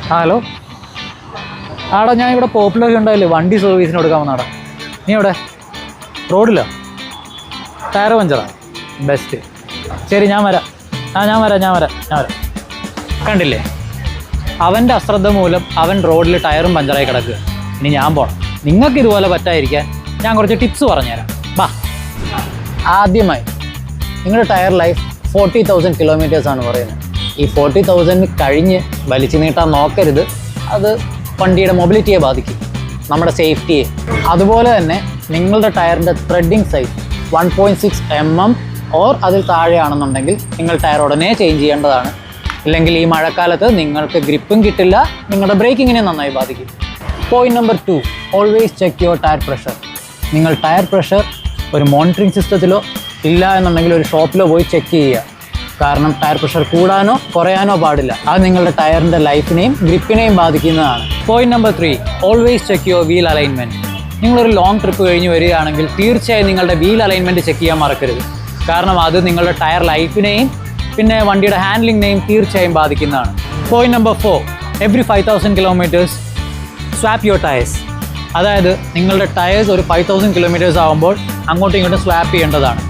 Hello ആടാ, ഞാൻ ഇവിടെ പോപ്പുലർ ഉണ്ടായില്ലേ വണ്ടി സർവീസിന് കൊടുക്കാൻ വന്നാടാ. നീ എവിടെ? റോഡില്ല? ടയർ പഞ്ചറാ? ബെസ്റ്റ്. ശരി, ഞാൻ വരാം. ഞാൻ വരാം. കണ്ടില്ലേ, അവൻ്റെ അശ്രദ്ധ മൂലം അവൻ റോഡിൽ ടയറും പഞ്ചറായി കിടക്കുക. ഇനി ഞാൻ പോകണം. നിങ്ങൾക്ക് ഇതുപോലെ പറ്റാതിരിക്കാൻ ഞാൻ കുറച്ച് ടിപ്സ് പറഞ്ഞുതരാം. ബാ. ആദ്യമായി നിങ്ങളുടെ ടയർ ലൈഫ് 40,000 കിലോമീറ്റേഴ്സാണ് പറയുന്നത്. ഈ 40,000 കഴിഞ്ഞ് വലിച്ചു നീട്ടാൻ നോക്കരുത്. അത് വണ്ടിയുടെ മൊബിലിറ്റിയെ ബാധിക്കും, നമ്മുടെ സേഫ്റ്റിയെ. അതുപോലെ തന്നെ നിങ്ങളുടെ ടയറിൻ്റെ ത്രെഡിങ് സൈസ് 1.6 mm ഓർ അതിൽ താഴെയാണെന്നുണ്ടെങ്കിൽ നിങ്ങൾ ടയർ ഉടനെ ചേഞ്ച് ചെയ്യേണ്ടതാണ്. ഇല്ലെങ്കിൽ ഈ മഴക്കാലത്ത് നിങ്ങൾക്ക് ഗ്രിപ്പും കിട്ടില്ല, നിങ്ങളുടെ ബ്രേക്കിങ്ങിനെ നന്നായി ബാധിക്കും. Point number 2, always check your tyre pressure. നിങ്ങൾ ടയർ പ്രഷർ ഒരു മോണിറ്ററിംഗ് സിസ്റ്റത്തിലോ ഇല്ല എന്നുണ്ടെങ്കിൽ ഒരു ഷോപ്പിലോ പോയി ചെക്ക് ചെയ്യുക. കാരണം ടയർ പ്രഷർ കൂടാനോ കുറയാനോ പാടില്ല. അത് നിങ്ങളുടെ ടയറിൻ്റെ ലൈഫിനെയും ഗ്രിപ്പിനെയും ബാധിക്കുന്നതാണ്. Point number 3, always check your wheel alignment. നിങ്ങളൊരു ലോങ് ട്രിപ്പ് കഴിഞ്ഞ് വരികയാണെങ്കിൽ തീർച്ചയായും നിങ്ങളുടെ വീൽ അലൈൻമെൻറ്റ് ചെക്ക് ചെയ്യാൻ മറക്കരുത്. കാരണം അത് നിങ്ങളുടെ ടയർ ലൈഫിനെയും പിന്നെ വണ്ടിയുടെ ഹാൻഡ്ലിങ്ങിനെയും തീർച്ചയായും ബാധിക്കുന്നതാണ്. Point number 4, every 5,000 kilometres swap your tyres. അതായത് നിങ്ങളുടെ ടയേഴ്സ് ഒരു 5,000 കിലോമീറ്റേഴ്സ് ആകുമ്പോൾ അങ്ങോട്ടും ഇങ്ങോട്ടും സ്വാപ്പ് ചെയ്യേണ്ടതാണ്.